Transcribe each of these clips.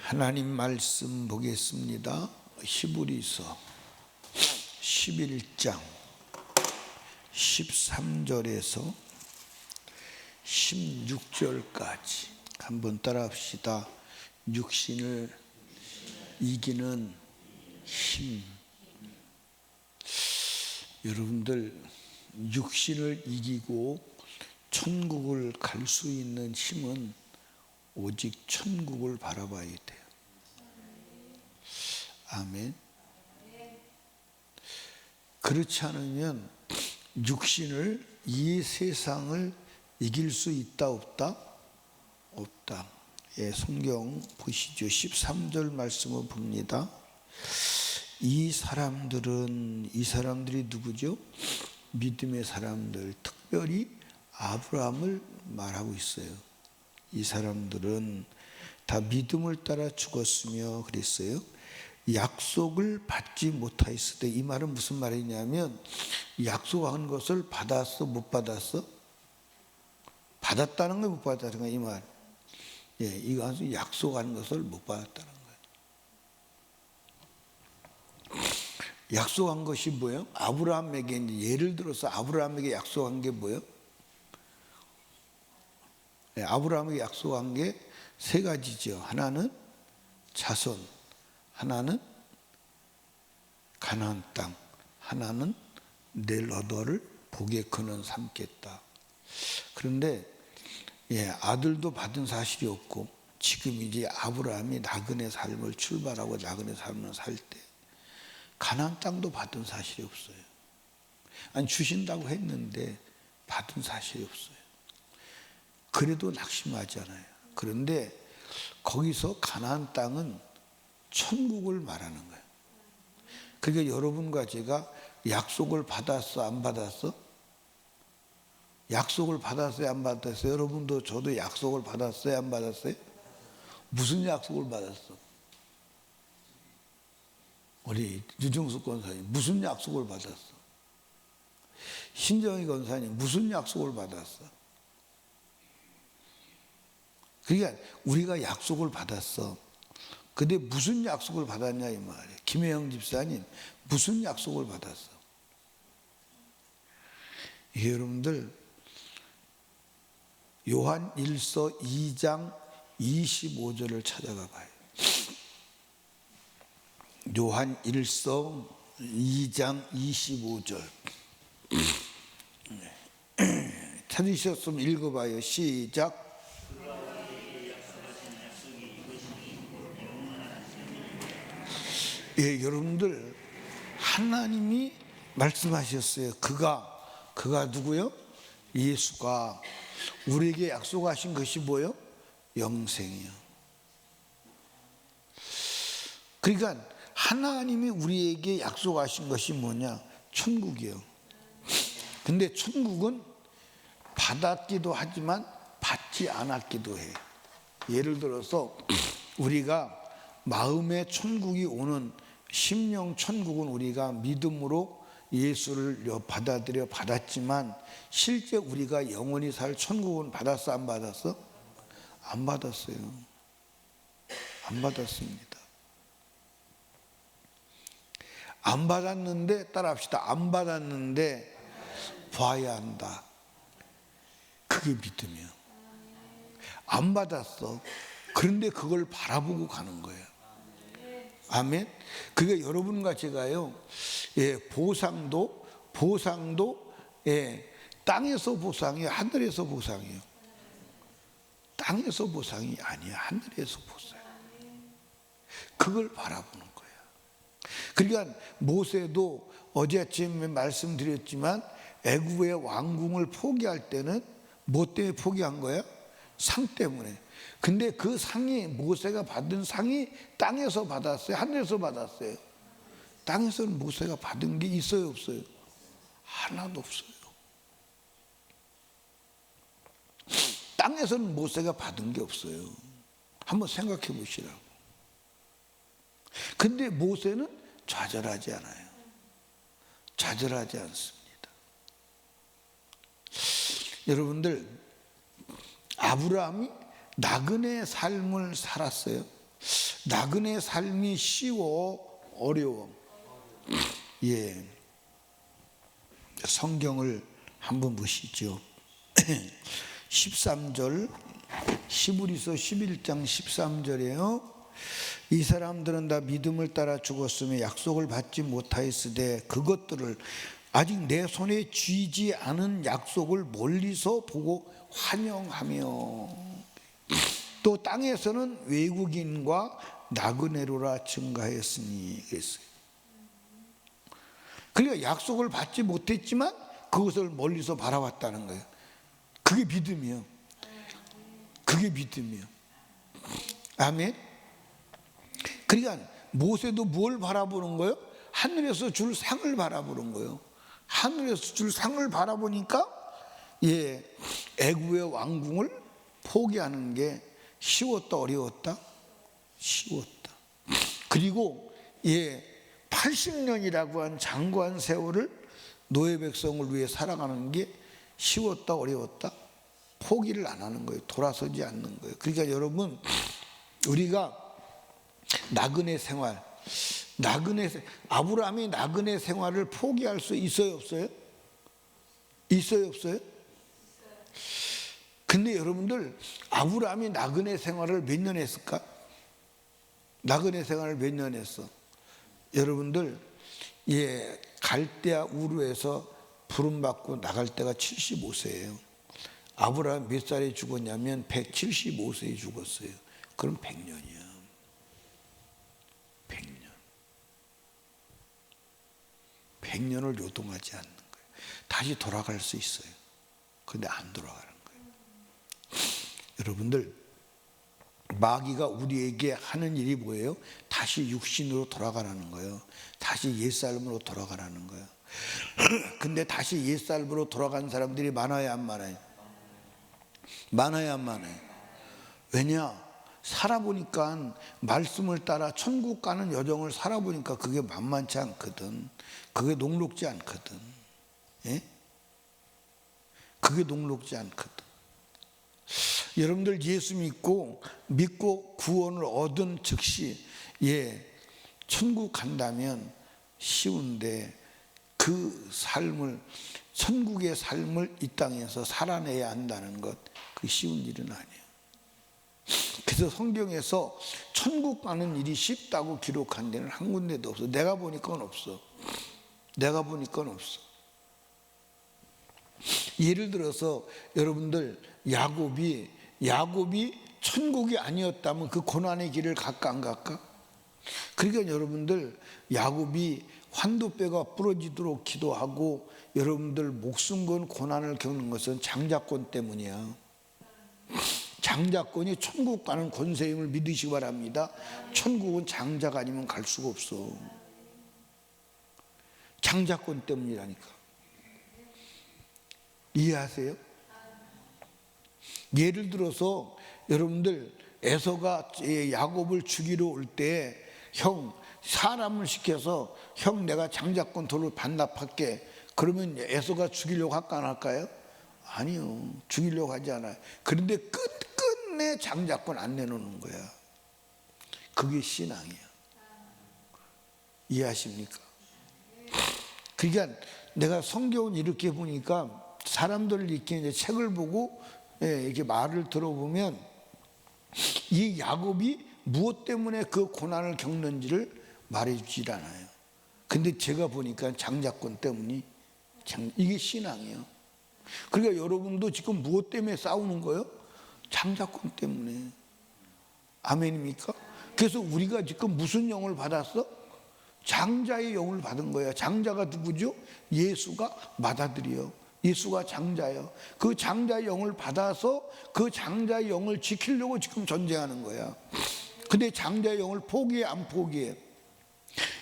하나님 말씀 보겠습니다. 히브리서 11장 13절에서 16절까지 한번 따라합시다. 육신을 이기는 힘. 여러분들 육신을 이기고 천국을 갈 수 있는 힘은 오직 천국을 바라봐야 돼요. 아멘. 그렇지 않으면 육신을, 이 세상을 이길 수 있다 없다? 없다. 예, 성경 보시죠. 13절 말씀을 봅니다. 이 사람들이 누구죠? 믿음의 사람들, 특별히 아브라함을 말하고 있어요. 이 사람들은 다 믿음을 따라 죽었으며 그랬어요. 약속을 받지 못하였을 때, 이 말은 무슨 말이냐면 약속한 것을 받았어, 못 받았어? 받았다는 거, 못 받았다는 거, 이 말. 예, 이거 아주 약속한 것을 못 받았다는 거예요. 약속한 것이 뭐예요? 아브라함에게, 이제 예를 들어서 아브라함에게 약속한 게 뭐예요? 예, 아브라함에게 약속한 게 세 가지죠. 하나는 자손, 하나는 가나안 땅, 하나는 내 너를 복의 근원 삼겠다. 그런데 예, 아들도 받은 사실이 없고, 지금 이제 아브라함이 나그네 삶을 출발하고 나그네 삶을 살 때 가나안 땅도 받은 사실이 없어요. 아니, 주신다고 했는데 받은 사실이 없어요. 그래도 낙심하지 않아요. 그런데 거기서 가나안 땅은 천국을 말하는 거예요. 그러니까 여러분과 제가 약속을 받았어, 안 받았어? 약속을 받았어요, 안 받았어요? 여러분도 저도 약속을 받았어요, 안 받았어요? 무슨 약속을 받았어? 우리 유정숙 권사님 무슨 약속을 받았어? 신정희 권사님 무슨 약속을 받았어? 그러니까 우리가 약속을 받았어. 근데 무슨 약속을 받았냐 이 말이에요. 김혜영 집사님 무슨 약속을 받았어? 여러분들 요한 1서 2장 25절을 찾아가 봐요. 요한 1서 2장 25절 찾으셨으면 읽어봐요. 시작. 예, 여러분들 하나님이 말씀하셨어요. 그가 누구요? 예수가 우리에게 약속하신 것이 뭐요? 영생이요. 그러니까 하나님이 우리에게 약속하신 것이 뭐냐? 천국이요. 근데 천국은 받았기도 하지만 받지 않았기도 해. 예를 들어서 우리가 마음의 천국이 오는 심령 천국은 우리가 믿음으로 예수를 받아들여 받았지만, 실제 우리가 영원히 살 천국은 받았어, 안 받았어? 안 받았어요. 안 받았습니다. 안 받았는데, 따라합시다. 안 받았는데 봐야 한다. 그게 믿음이에요. 안 받았어. 그런데 그걸 바라보고 가는 거예요. 아멘. 그게 여러분과 제가요, 예, 보상도 예, 땅에서 보상이에요, 하늘에서 보상이에요? 땅에서 보상이 아니야, 하늘에서 보상. 그걸 바라보는 거예요. 그러니까 모세도 어제 아침에 말씀드렸지만 애굽의 왕궁을 포기할 때는 뭐 때문에 포기한 거야? 상 때문에. 근데 그 상이, 모세가 받은 상이 땅에서 받았어요, 하늘에서 받았어요? 땅에서는 모세가 받은 게 있어요, 없어요? 하나도 없어요. 땅에서는 모세가 받은 게 없어요. 한번 생각해 보시라고. 근데 모세는 좌절하지 않아요. 좌절하지 않습니다. 여러분들, 아브라함이 나그네 삶을 살았어요. 나그네 삶이 쉬워, 어려워? 예. 성경을 한번 보시죠. 13절, 히브리서 11장 13절이에요. 이 사람들은 다 믿음을 따라 죽었으며 약속을 받지 못하였으되 그것들을 아직 내 손에 쥐지 않은 약속을 멀리서 보고 환영하며 또 땅에서는 외국인과 나그네로라 증가했으니 그랬어요. 그러니까 약속을 받지 못했지만 그것을 멀리서 바라봤다는 거예요. 그게 믿음이에요. 그게 믿음이에요. 아멘. 그러니까 모세도 뭘 바라보는 거예요? 하늘에서 줄 상을 바라보는 거예요. 하늘에서 줄 상을 바라보니까 애굽의 왕궁을 포기하는 게 쉬웠다, 어려웠다? 쉬웠다. 그리고 80년이라고 한 장구한 세월을 노예 백성을 위해 살아가는 게 쉬웠다, 어려웠다? 포기를 안 하는 거예요. 돌아서지 않는 거예요. 그러니까 여러분, 우리가 나그네 생활, 아브라함이 나그네 생활을 포기할 수 있어요, 없어요? 있어요, 없어요? 근데 여러분들, 아브라함이 나그네 생활을 몇 년 했을까? 나그네 생활을 몇 년 했어? 여러분들, 갈대아 우르에서 부름받고 나갈 때가 75세예요. 아브라함 몇 살에 죽었냐면 175세에 죽었어요. 그럼 100년이야. 100년. 100년을 요동하지 않는 거예요. 다시 돌아갈 수 있어요. 근데 안 돌아가는 거예요. 여러분들, 마귀가 우리에게 하는 일이 뭐예요? 다시 육신으로 돌아가라는 거예요. 다시 옛삶으로 돌아가라는 거예요. 근데 다시 옛삶으로 돌아간 사람들이 많아야 안 많아요? 많아야 안 많아요? 왜냐? 살아보니까 말씀을 따라 천국 가는 여정을 살아보니까 그게 만만치 않거든. 그게 녹록지 않거든. 예? 그게 녹록지 않거든. 여러분들 예수 믿고 구원을 얻은 즉시 천국 간다면 쉬운데 그 삶을, 천국의 삶을 이 땅에서 살아내야 한다는 것, 그 쉬운 일은 아니에요. 그래서 성경에서 천국 가는 일이 쉽다고 기록한 데는 한 군데도 없어. 내가 보니까 없어. 내가 보니까 없어. 예를 들어서 여러분들, 야곱이 천국이 아니었다면 그 고난의 길을 갈까 안 갈까? 그러니까 여러분들, 야곱이 환도뼈가 부러지도록 기도하고 여러분들 목숨 건 고난을 겪는 것은 장자권 때문이야. 장자권이 천국 가는 권세임을 믿으시기 바랍니다. 천국은 장자가 아니면 갈 수가 없어. 장자권 때문이라니까. 이해하세요? 예를 들어서 여러분들, 에서가 야곱을 죽이러 올 때 사람을 시켜서 내가 장자권 돈을 반납할게. 그러면 에서가 죽이려고 할까 안 할까요? 아니요. 죽이려고 하지 않아요. 그런데 끝내 장자권 안 내놓는 거야. 그게 신앙이야. 이해하십니까? 그러니까 내가 성경을 이렇게 보니까 사람들을 이렇게 이제 책을 보고 이렇게 말을 들어보면 이 야곱이 무엇 때문에 그 고난을 겪는지를 말해주질 않아요. 근데 제가 보니까 장자권 때문이 이게 신앙이에요. 그러니까 여러분도 지금 무엇 때문에 싸우는 거예요? 장자권 때문에. 아멘입니까? 그래서 우리가 지금 무슨 영을 받았어? 장자의 영을 받은 거야. 장자가 누구죠? 예수가 맏아들이요. 예수가 장자예요. 그 장자의 영을 받아서 그 장자의 영을 지키려고 지금 전쟁하는 거야. 근데 장자의 영을 포기해 안 포기해?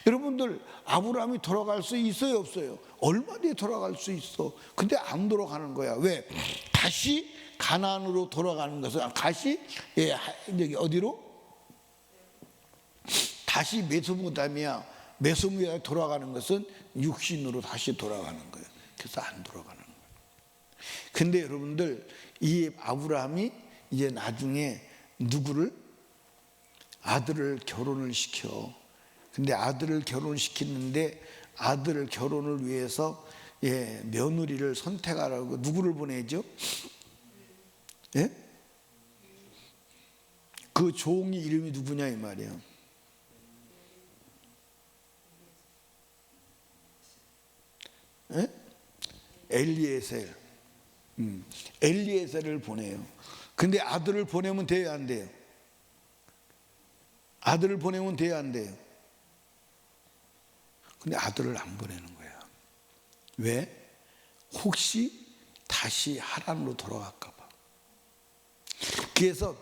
여러분들, 아브라함이 돌아갈 수 있어요, 없어요? 얼마 뒤에 돌아갈 수 있어. 근데 안 돌아가는 거야. 왜? 다시 가나안으로 돌아가는 것은, 다시 여기 어디로? 다시 메소포타미아 돌아가는 것은 육신으로 다시 돌아가는 거예요. 그래서 안 돌아가는 거예요. 근데 여러분들, 이 아브라함이 이제 나중에 누구를? 아들을 결혼을 시켜. 근데 아들을 결혼시키는데 아들 결혼을 위해서 며느리를 선택하라고 누구를 보내죠? 예? 그 종이 이름이 누구냐 이 말이에요. 예? 엘리에셀. 엘리에셀을 보내요. 근데 아들을 보내면 돼요, 안 돼요? 아들을 보내면 돼요, 안 돼요? 근데 아들을 안 보내는 거야. 왜? 혹시 다시 하란으로 돌아갈까 봐. 그래서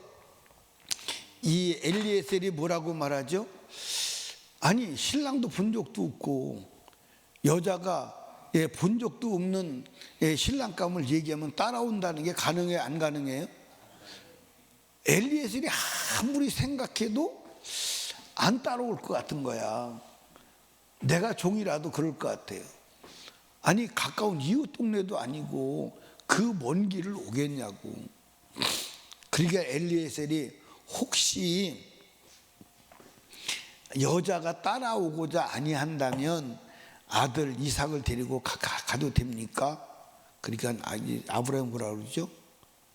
이 엘리에셀이 뭐라고 말하죠? 아니, 신랑도 본 적도 없고 여자가 본 적도 없는 신랑감을 얘기하면 따라온다는 게 가능해요, 안 가능해요? 엘리에셀이 아무리 생각해도 안 따라올 것 같은 거야. 내가 종이라도 그럴 것 같아요. 아니, 가까운 이웃 동네도 아니고 그 먼 길을 오겠냐고. 그러니까 엘리에셀이 혹시 여자가 따라오고자 아니한다면 아들 이삭을 데리고 가도 됩니까? 그러니까 아브라함이 뭐라 그러죠?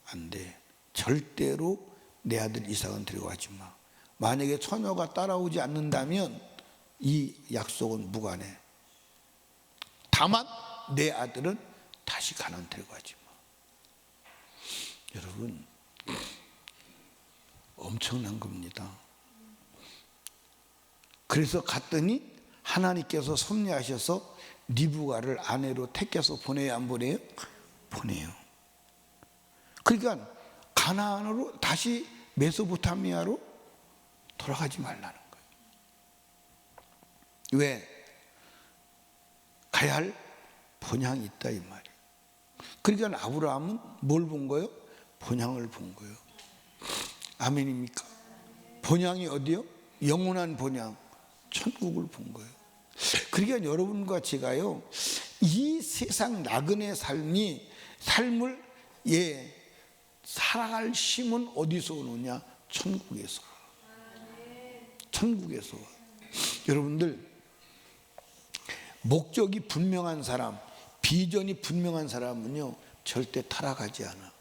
안 돼. 절대로 내 아들 이삭은 데리고 가지 마. 만약에 처녀가 따라오지 않는다면 이 약속은 무관해. 다만 내 아들은 다시 가나안 데리고 가지 마. 여러분, 엄청난 겁니다. 그래서 갔더니 하나님께서 섭리하셔서 리브가를 아내로 택해서 보내요, 안 보내요? 보내요. 그러니까 가나안으로 다시 메소포타미아로 돌아가지 말라는 거예요. 왜? 가야 할 본향이 있다 이 말이에요. 그러니까 아브라함은 뭘 본 거예요? 본향을 본 거예요. 아멘입니까? 본향이 어디요? 영원한 본향, 천국을 본 거예요. 그러니까 여러분과 제가요, 이 세상 나그네 삶을 살아갈 힘은 어디서 오느냐? 천국에서. 천국에서. 여러분들, 목적이 분명한 사람, 비전이 분명한 사람은요 절대 타락하지 않아.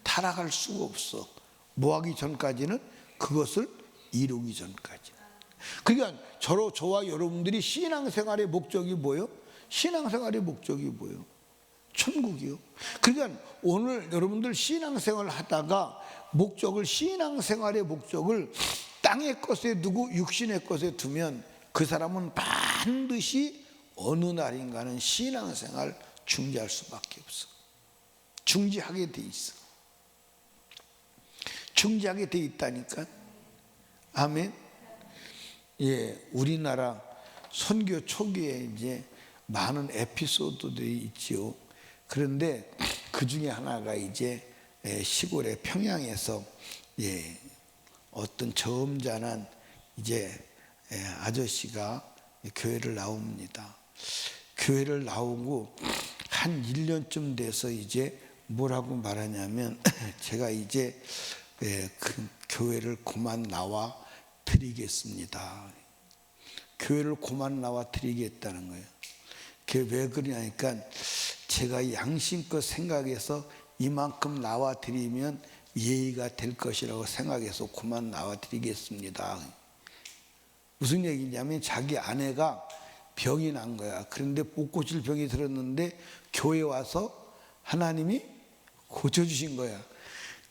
타락할 수가 없어. 뭐 하기 전까지는? 그것을 이루기 전까지. 그러니까 저와 여러분들이 신앙생활의 목적이 뭐예요? 신앙생활의 목적이 뭐예요? 천국이요. 그러니까 오늘 여러분들 신앙생활을 하다가 신앙생활의 목적을 땅의 것에 두고 육신의 것에 두면 그 사람은 반드시 어느 날인가는 신앙생활 중지할 수밖에 없어. 중지하게 돼 있어. 중지하게 돼 있다니까. 아멘. 우리나라 선교 초기에 이제 많은 에피소드들이 있지요. 그런데 그 중에 하나가 이제 시골의 평양에서 어떤 점잖은 이제 아저씨가 교회를 나옵니다. 교회를 나오고 한 1년쯤 돼서 이제 뭐라고 말하냐면 제가 이제 그 교회를 그만 나와 드리겠습니다. 교회를 그만 나와 드리겠다는 거예요. 그게 왜 그러냐니까 제가 양심껏 생각해서 이만큼 나와 드리면 예의가 될 것이라고 생각해서 그만 나와 드리겠습니다. 무슨 얘기냐면 자기 아내가 병이 난 거야. 그런데 못 고칠 병이 들었는데 교회 와서 하나님이 고쳐주신 거야.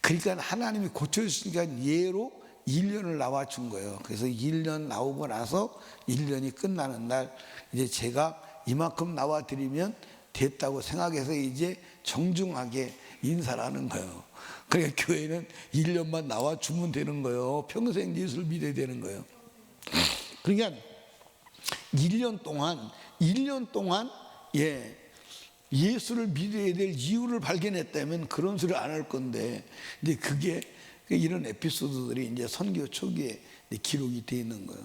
그러니까 하나님이 고쳐주시니까 예로 1년을 나와준 거예요. 그래서 1년 나오고 나서 1년이 끝나는 날 이제 제가 이만큼 나와드리면 됐다고 생각해서 이제 정중하게 인사를 하는 거예요. 그러니까 교회는 1년만 나와주면 되는 거예요. 평생 예수를 믿어야 되는 거예요. 그러니까 1년 동안 예수를 믿어야 될 이유를 발견했다면 그런 소리를 안 할 건데, 근데 그게 이런 에피소드들이 이제 선교 초기에 기록이 되어 있는 거예요.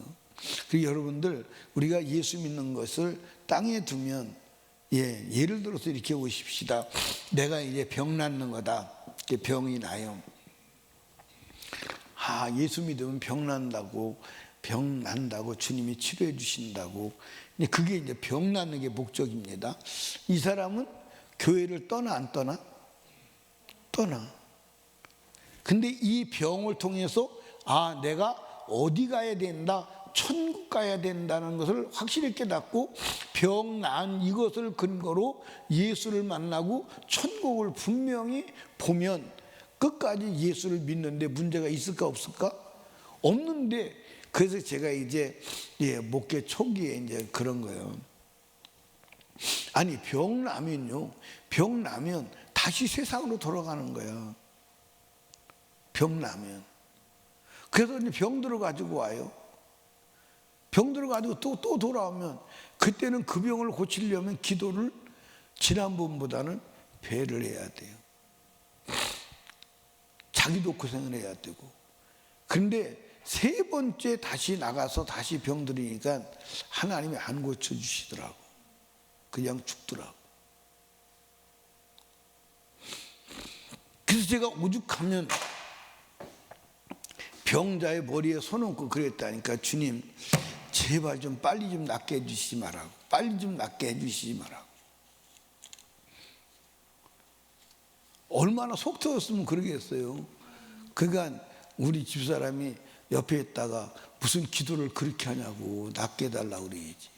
그리고 여러분들, 우리가 예수 믿는 것을 땅에 두면, 예를 들어서 이렇게 보십시다. 내가 이제 병 낫는 거다. 병이 나요. 예수 믿으면 병 난다고 주님이 치료해 주신다고. 근데 그게 이제 병 낫는 게 목적입니다. 이 사람은 교회를 떠나 안 떠나? 떠나. 근데 이 병을 통해서 내가 어디 가야 된다, 천국 가야 된다는 것을 확실히 깨닫고 병 난 이것을 근거로 예수를 만나고 천국을 분명히 보면 끝까지 예수를 믿는데 문제가 있을까 없을까? 없는데, 그래서 제가 이제 목회 초기에 이제 그런 거예요. 아니 병 나면 다시 세상으로 돌아가는 거야. 병 나면. 그래서 이제 병들어 가지고 와요. 병들어 가지고 또 돌아오면 그때는 그 병을 고치려면 기도를 지난번보다는 배를 해야 돼요. 자기도 고생을 해야 되고. 그런데 세 번째 다시 나가서 다시 병들으니까 하나님이 안 고쳐주시더라고. 그냥 죽더라고. 그래서 제가 오죽하면 병자의 머리에 손 얹고 그랬다니까. 주님 제발 좀 빨리 좀 낫게 해주시지 말라고. 빨리 좀 낫게 해주시지 말라고. 얼마나 속 터졌으면 그러겠어요. 그러니까 우리 집사람이 옆에 있다가 무슨 기도를 그렇게 하냐고, 낫게 해달라고 그래야지.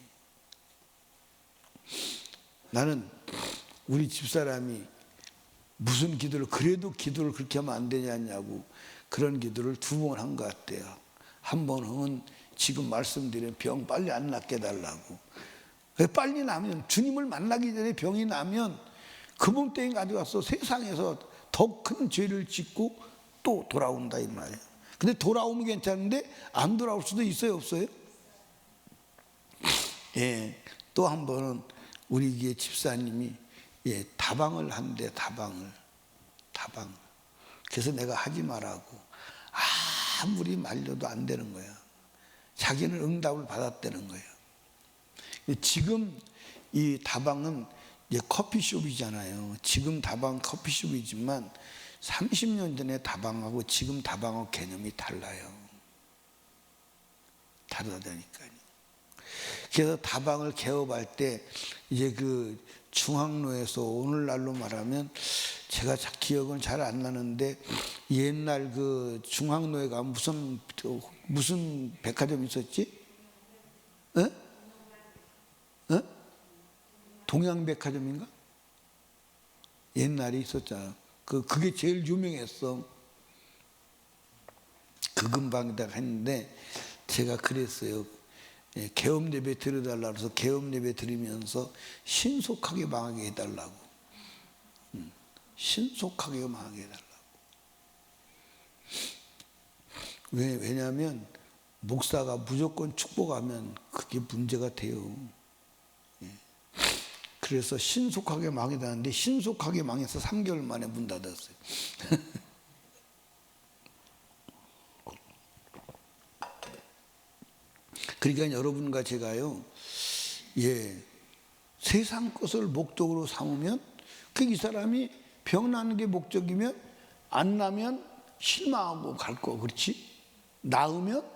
나는 우리 집사람이 무슨 기도를, 그래도 기도를 그렇게 하면 안 되냐고 그런 기도를 2번 한 것 같아요. 한 번은 지금 말씀드린 병 빨리 안 낫게 해달라고. 빨리 나면, 주님을 만나기 전에 병이 나면 그 몸뚱이 가져가서 세상에서 더 큰 죄를 짓고 또 돌아온다 이 말이에요. 근데 돌아오면 괜찮은데 안 돌아올 수도 있어요, 없어요? 또 한 번은 우리 교회 집사님이 다방을 한대. 다방. 그래서 내가 하지 말라고. 아무리 말려도 안 되는 거야. 자기는 응답을 받았다는 거예요. 지금 이 다방은 이제 커피숍이잖아요. 지금 다방 커피숍이지만 30년 전에 다방하고 지금 다방하고 개념이 달라요. 다르다니까요. 그래서 다방을 개업할 때 이제 그 중앙로에서, 오늘날로 말하면 제가 기억은 잘 안 나는데 옛날 그 중앙로에 가면 무슨 백화점 있었지? 동양백화점인가? 옛날에 있었잖아. 그게 제일 유명했어. 그 근방에다가 했는데 제가 그랬어요. 개업 예배 드려달라고 해서 개업 예배 드리면서 신속하게 망하게 해달라고. 신속하게 망하게 해달라고. 왜냐하면 목사가 무조건 축복하면 그게 문제가 돼요. 그래서 신속하게 망해다는데 신속하게 망해서 3개월 만에 문 닫았어요. 그러니까 여러분과 제가요, 세상 것을 목적으로 삼으면 이 사람이 병 나는 게 목적이면 안 나면 실망하고 갈 거, 그렇지? 나으면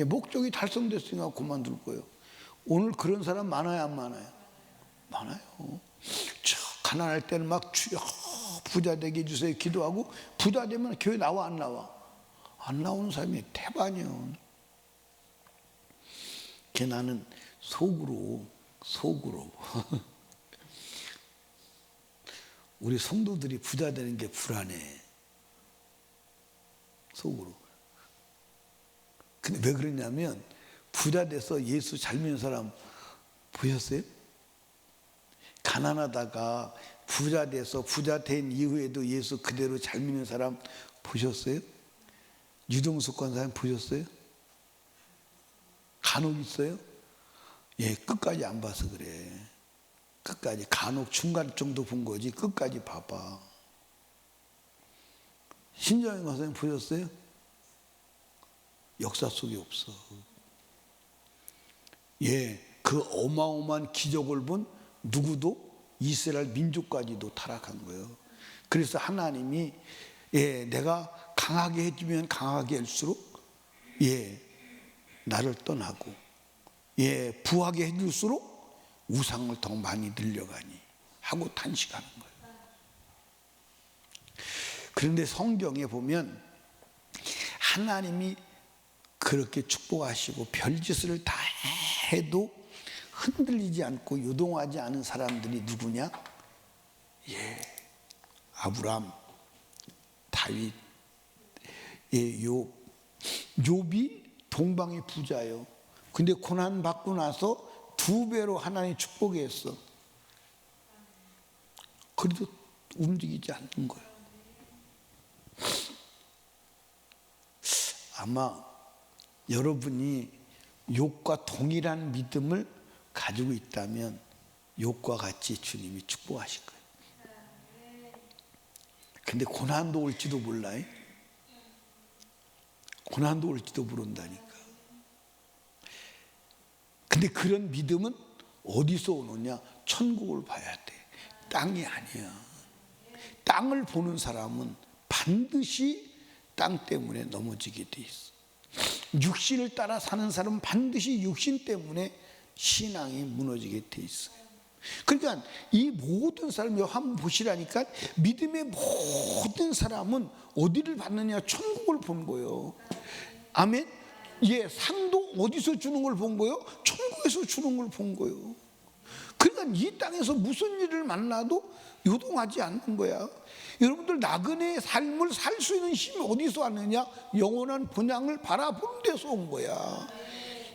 목적이 달성됐으니까 그만둘 거예요. 오늘 그런 사람 많아요, 안 많아요? 많아요. 가난할 때는 막 주여 부자 되게 해주세요 기도하고, 부자 되면 교회 나와 안 나와? 안 나오는 사람이 대반이요. 나는 속으로 우리 성도들이 부자 되는 게 불안해. 속으로. 근데 왜 그러냐면 부자 돼서 예수 잘 믿는 사람 보셨어요? 가난하다가 부자 돼서 부자 된 이후에도 예수 그대로 잘 믿는 사람 보셨어요? 유동숙 권사님 보셨어요? 간혹 있어요? 끝까지 안 봐서 그래. 끝까지. 간혹 중간 정도 본 거지 끝까지 봐봐. 신정현 권사님 보셨어요? 역사 속에 없어. 그 어마어마한 기적을 본 누구도 이스라엘 민족까지도 타락한 거예요. 그래서 하나님이 내가 강하게 해주면 강하게 할수록 나를 떠나고 부하게 해줄수록 우상을 더 많이 늘려가니 하고 탄식하는 거예요. 그런데 성경에 보면 하나님이 그렇게 축복하시고 별짓을 다 해도 흔들리지 않고 요동하지 않은 사람들이 누구냐? 아브람, 다윗, 욥이 동방의 부자예요. 근데 고난 받고 나서 2배로 하나님 축복했어. 그래도 움직이지 않는 거예요. 아마 여러분이 욥과 동일한 믿음을 가지고 있다면 욥과 같이 주님이 축복하실 거예요. 근데 고난도 올지도 몰라요. 고난도 올지도 모른다니까. 근데 그런 믿음은 어디서 오느냐? 천국을 봐야 돼. 땅이 아니야. 땅을 보는 사람은 반드시 땅 때문에 넘어지게 돼 있어. 육신을 따라 사는 사람은 반드시 육신 때문에 신앙이 무너지게 돼 있어요. 그러니까 이 모든 사람 한번 보시라니까. 믿음의 모든 사람은 어디를 받느냐? 천국을 본 거예요. 아멘. 상도 어디서 주는 걸 본 거예요? 천국에서 주는 걸 본 거예요. 그러니까 이 땅에서 무슨 일을 만나도 요동하지 않는 거야. 여러분들 나그네의 삶을 살 수 있는 힘이 어디서 왔느냐? 영원한 본향을 바라보는 데서 온 거야.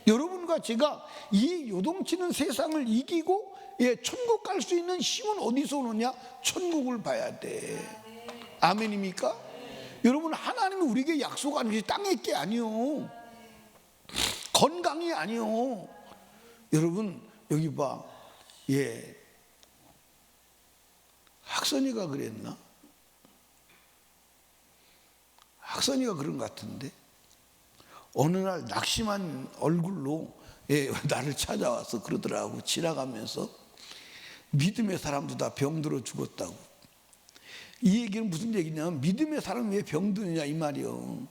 여러분과 제가 이 요동치는 세상을 이기고 천국 갈 수 있는 힘은 어디서 오느냐? 천국을 봐야 돼. 아멘입니까? 여러분, 하나님이 우리에게 약속하는 것이 땅에 게 아니요, 건강이 아니요. 여러분 여기 봐. 학선이가 그랬나? 학선이가 그런 것 같은데 어느 날 낙심한 얼굴로 나를 찾아와서 그러더라고. 지나가면서 믿음의 사람도 다 병들어 죽었다고. 이 얘기는 무슨 얘기냐면 믿음의 사람이 왜 병드느냐 이 말이요.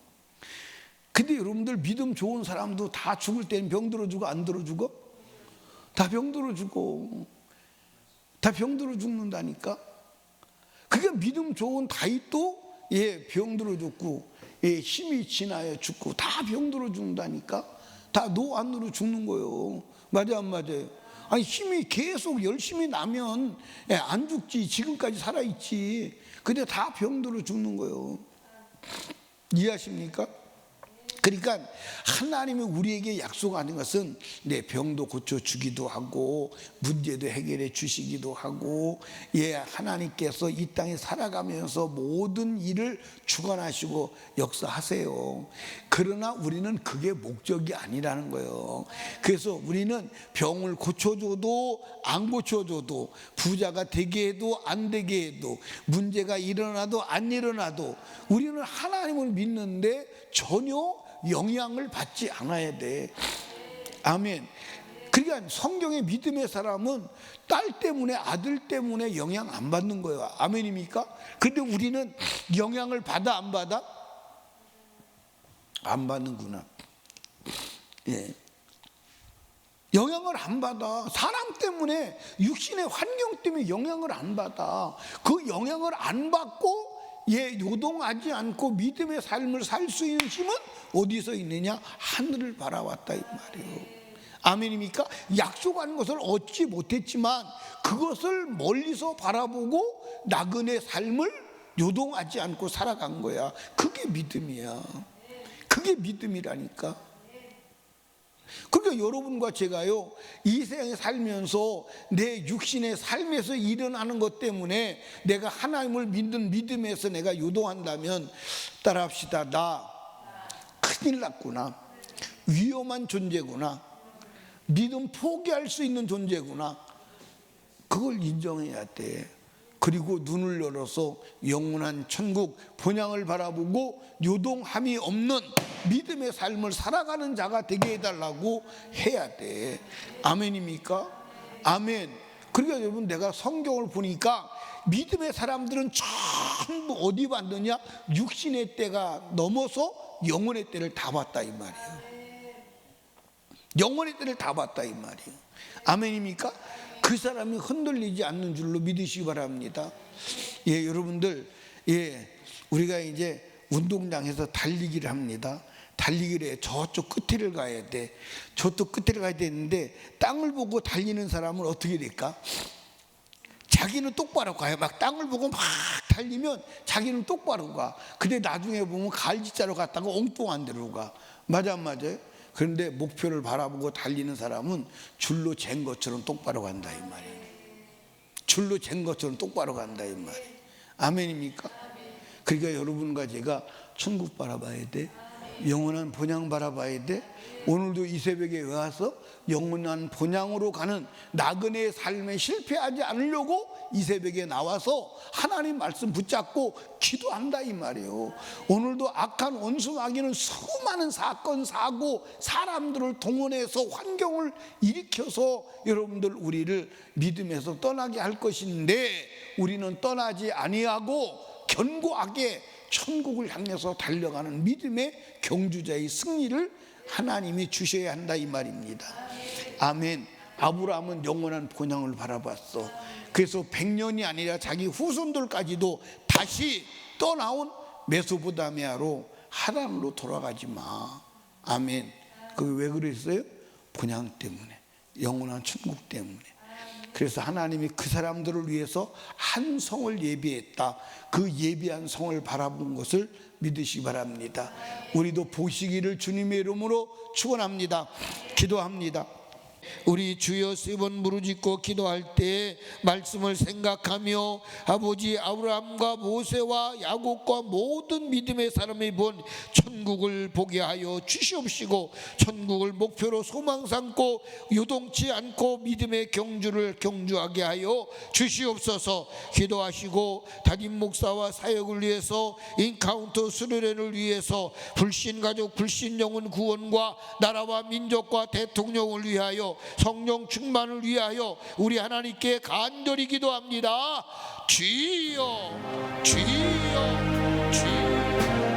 근데 여러분들 믿음 좋은 사람도 다 죽을 때는 병들어 죽어 안 들어 죽어? 다 병들어 죽어. 다 병들어 죽는다니까. 그러니까 믿음 좋은 다윗도 병들어 죽고 힘이 지나야 죽고 다 병들어 죽는다니까. 다 노안으로 죽는 거예요. 맞아 안 맞아요? 아니 힘이 계속 열심히 나면 안 죽지. 지금까지 살아있지. 근데 다 병들어 죽는 거예요. 이해하십니까? 그러니까 하나님이 우리에게 약속하는 것은 내 병도 고쳐주기도 하고 문제도 해결해 주시기도 하고 하나님께서 이 땅에 살아가면서 모든 일을 주관하시고 역사하세요. 그러나 우리는 그게 목적이 아니라는 거예요. 그래서 우리는 병을 고쳐줘도 안 고쳐줘도 부자가 되게 해도 안 되게 해도 문제가 일어나도 안 일어나도 우리는 하나님을 믿는데 전혀 영향을 받지 않아야 돼. 아멘. 그러니까 성경의 믿음의 사람은 딸 때문에 아들 때문에 영향 안 받는 거예요. 아멘입니까? 근데 우리는 영향을 받아 안 받아? 안 받는구나. 영향을 안 받아. 사람 때문에 육신의 환경 때문에 영향을 안 받아. 그 영향을 안 받고 요동하지 않고 믿음의 삶을 살 수 있는 힘은 어디서 있느냐? 하늘을 바라왔다 이 말이에요. 아멘입니까? 약속하는 것을 얻지 못했지만 그것을 멀리서 바라보고 나그네 삶을 요동하지 않고 살아간 거야. 그게 믿음이야. 그게 믿음이라니까. 그러니까 여러분과 제가요 이 세상에 살면서 내 육신의 삶에서 일어나는 것 때문에 내가 하나님을 믿는 믿음에서 내가 요동한다면 따라합시다. 나 큰일 났구나. 위험한 존재구나. 믿음 포기할 수 있는 존재구나. 그걸 인정해야 돼. 그리고 눈을 열어서 영원한 천국 본향을 바라보고 요동함이 없는 믿음의 삶을 살아가는 자가 되게 해달라고 해야 돼. 아멘입니까? 아멘. 그러니까 여러분 내가 성경을 보니까 믿음의 사람들은 전부 어디 봤느냐? 육신의 때가 넘어서 영혼의 때를 다 봤다 이 말이에요. 영혼의 때를 다 봤다 이 말이에요. 아멘입니까? 그 사람이 흔들리지 않는 줄로 믿으시기 바랍니다. 예, 여러분들, 예, 우리가 이제 운동장에서 달리기를 합니다. 달리기를 해. 저쪽 끝에를 가야 돼. 저쪽 끝에를 가야 되는데 땅을 보고 달리는 사람은 어떻게 될까? 자기는 똑바로 가요. 막 땅을 보고 막 달리면 자기는 똑바로 가. 근데 나중에 보면 갈지자로 갔다가 엉뚱한 데로 가. 맞아 안 맞아요? 그런데 목표를 바라보고 달리는 사람은 줄로 잰 것처럼 똑바로 간다 이 말이에요. 줄로 잰 것처럼 똑바로 간다 이 말이에요. 아멘입니까? 그러니까 여러분과 제가 천국 바라봐야 돼. 영원한 본향 바라봐야 돼. 오늘도 이 새벽에 와서 영원한 본향으로 가는 나그네의 삶에 실패하지 않으려고 이 새벽에 나와서 하나님 말씀 붙잡고 기도한다 이 말이에요. 오늘도 악한 원수 마귀는 수많은 사건 사고 사람들을 동원해서 환경을 일으켜서 여러분들 우리를 믿음에서 떠나게 할 것인데 우리는 떠나지 아니하고 견고하게 천국을 향해서 달려가는 믿음의 경주자의 승리를 하나님이 주셔야 한다 이 말입니다. 아멘. 아브라함은 영원한 본향을 바라봤어. 그래서 100년이 아니라 자기 후손들까지도 다시 떠나온 메소포타미아로 하란으로 돌아가지 마. 아멘. 그게 왜 그랬어요? 본향 때문에, 영원한 천국 때문에. 그래서 하나님이 그 사람들을 위해서 한 성을 예비했다. 그 예비한 성을 바라본 것을 믿으시기 바랍니다. 우리도 보시기를 주님의 이름으로 축원합니다. 기도합니다. 우리 주여 세 번 무릎짓고 기도할 때 말씀을 생각하며 아버지 아브라함과 모세와 야곱과 모든 믿음의 사람이 본 천국을 보게 하여 주시옵시고 천국을 목표로 소망 삼고 요동치 않고 믿음의 경주를 경주하게 하여 주시옵소서. 기도하시고 담임 목사와 사역을 위해서 인카운터 수련회를 위해서 불신 가족 불신 영혼 구원과 나라와 민족과 대통령을 위하여 성령 충만을 위하여 우리 하나님께 간절히 기도합니다. 주여 주여 주여.